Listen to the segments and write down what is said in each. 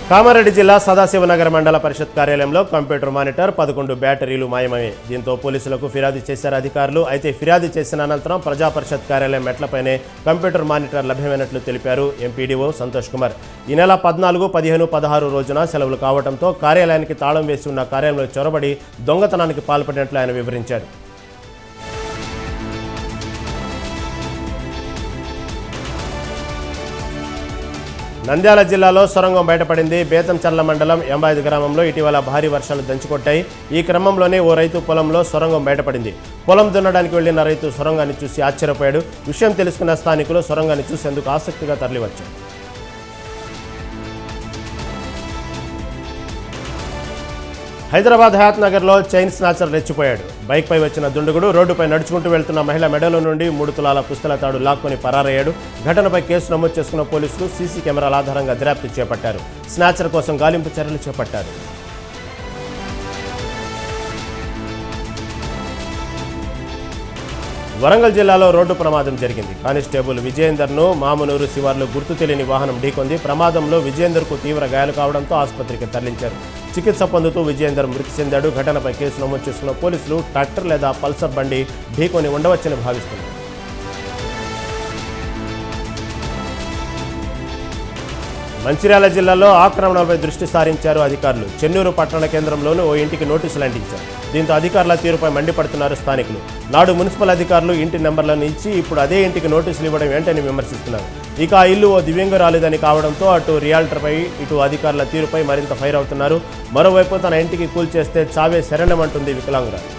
కామారెడ్డి జిల్లా సదాశివనగర్ మండల పరిషత్ కార్యాలయంలో కంప్యూటర్ మానిటర్ 11 బ్యాటరీలు మాయమయ్యాయి. దీంతో పోలీసులకు ఫిర్యాదు చేశారు అధికారులు. అయితే ఫిర్యాదు చేసిన అనంతరం ప్రజా పరిషత్ కార్యాలయం మెట్లపైనే కంప్యూటర్ మానిటర్ లభ్యమైనట్లు తెలిపారు ఎంపీడీఓ సంతోష్ కుమార్. ఈ నెల 14, 15, 16 రోజున సెలవులు కావడంతో కార్యాలయానికి తాళం వేసి ఉన్న కార్యాలయంలో చొరబడి దొంగతనానికి పాల్పడినట్లు ఆయన వివరించారు. నంద్యాల జిల్లాలో సొరంగం బయటపడింది. బేతంచర్ల మండలం 85 గ్రామంలో ఇటీవల భారీ వర్షాలు దంచుకొట్టాయి. ఈ క్రమంలోనే ఓ రైతు పొలంలో సొరంగం బయటపడింది. పొలం దున్నడానికి వెళ్లిన రైతు సొరంగాన్ని చూసి ఆశ్చర్యపోయాడు. విషయం తెలుసుకున్న స్థానికులు సొరంగాన్ని చూసేందుకు ఆసక్తిగా తరలివచ్చారు. హైదరాబాద్ హయాత్ నగర్లో చైన్ స్నాచర్ రెచ్చిపోయాడు. బైక్పై వచ్చిన దుండగుడు రోడ్డుపై నడుచుకుంటూ వెళ్తున్న మహిళ మెడలో నుండి 3 తులాల పుస్తల తాడు లాక్కొని పరారయ్యాడు. ఘటనపై కేసు నమోదు చేసుకున్న పోలీసులు సీసీ కెమెరాల ఆధారంగా దర్యాప్తు చేపట్టారు. స్నాచర్ కోసం గాలింపు చర్యలు చేపట్టారు. వరంగల్ జిల్లాలో రోడ్డు ప్రమాదం జరిగింది. కానిస్టేబుల్ విజయేందర్ను మామునూరు శివార్లో గుర్తు తెలియని వాహనం ఢీకొంది. ప్రమాదంలో విజయేందర్కు తీవ్ర గాయాలు కావడంతో ఆసుపత్రికి తరలించారు. చికిత్స పొందుతూ విజయేందర్ మృతి చెందాడు. ఘటనపై కేసు నమోదు చేసుకున్న పోలీసులు ట్రాక్టర్ లేదా పల్సర్ బండి ఢీకొని ఉండవచ్చని భావిస్తున్నారు. మంచిర్యాల జిల్లాలో ఆక్రమణపై దృష్టి సారించారు అధికారులు. చెన్నూరు పట్టణ కేంద్రంలోనూ ఓ ఇంటికి నోటీసులు అంటించారు. దీంతో అధికారుల తీరుపై మండిపడుతున్నారు స్థానికులు. నాడు మున్సిపల్ అధికారులు ఇంటి నెంబర్లను ఇచ్చి ఇప్పుడు అదే ఇంటికి నోటీసులు ఇవ్వడం ఏంటని విమర్శిస్తున్నారు. ఇక ఆ ఇల్లు ఓ దివ్యంగురాలిదని కావడంతో అటు రియాల్టర్పై ఇటు అధికారుల తీరుపై మరింత ఫైర్ అవుతున్నారు. మరోవైపు తన ఇంటికి కూల్చేస్తే చావే శరణమంటుంది వికలాంగురాలు.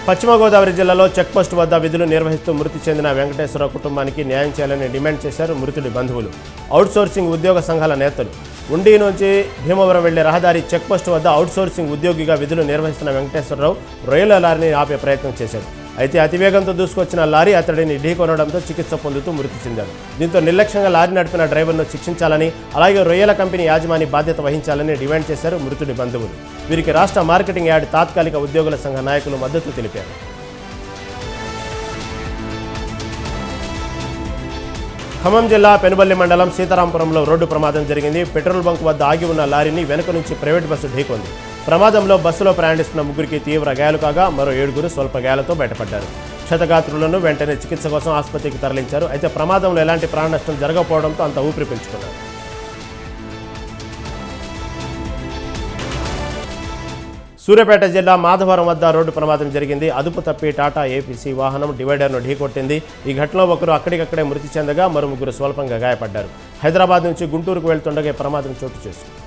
పశ్చిమ గోదావరి జిల్లాలో చెక్పోస్ట్ వద్ద విధులు నిర్వహిస్తూ మృతి చెందిన వెంకటేశ్వరరావు కుటుంబానికి న్యాయం చేయాలని డిమాండ్ చేశారు మృతుడి బంధువులు, అవుట్సోర్సింగ్ ఉద్యోగ సంఘాల నేతలు. ఉండి నుంచి భీమవరం వెళ్లే రహదారి చెక్పోస్ట్ వద్ద అవుట్సోర్సింగ్ ఉద్యోగిగా విధులు నిర్వహిస్తున్న వెంకటేశ్వరరావు రొయ్యల లారీని ఆపే ప్రయత్నం చేశాడు. అయితే అతివేగంతో దూసుకొచ్చిన లారీ అతడిని ఢీకొనడంతో చికిత్స పొందుతూ మృతి చెందాడు. దీంతో నిర్లక్ష్యంగా లారీ నడిపిన డ్రైవర్ను శిక్షించాలని, అలాగే రొయ్యల కంపెనీ యాజమాని బాధ్యత వహించాలని డిమాండ్ చేశారు మృతుడి బంధువులు. వీరికి రాష్ట్ర మార్కెటింగ్ యార్డ్ తాత్కాలిక ఉద్యోగుల సంఘ నాయకులు మద్దతు తెలిపారు. ఖమ్మం జిల్లా పెనుబల్లి మండలం సీతారాంపురంలో రోడ్డు ప్రమాదం జరిగింది. పెట్రోల్ బంక్ వద్ద ఆగి ఉన్న లారీని వెనుక నుంచి ప్రైవేట్ బస్సు ఢీకొంది. ప్రమాదంలో బస్సులో ప్రయాణిస్తున్న 3కి తీవ్ర గాయాలు కాగా మరో 7 స్వల్ప గాయాలతో బయటపడ్డారు. క్షతగాత్రులను వెంటనే చికిత్స కోసం ఆసుపత్రికి తరలించారు. అయితే ప్రమాదంలో ఎలాంటి ప్రాణ నష్టం జరగకపోవడంతో అంత ఊపిరి పీల్చుకున్నారు. సూర్యాపేట జిల్లా మాధవరం వద్ద రోడ్డు ప్రమాదం జరిగింది. అదుపు తప్పి టాటా ఏపీసీ వాహనం డివైడర్ను ఢీకొట్టింది. ఈ ఘటనలో ఒకరు అక్కడికక్కడే మృతి చెందగా మరో 3 స్వల్పంగా గాయపడ్డారు. హైదరాబాద్ నుంచి గుంటూరుకు వెళ్తుండగా ప్రమాదం చోటు చేసుకుంది.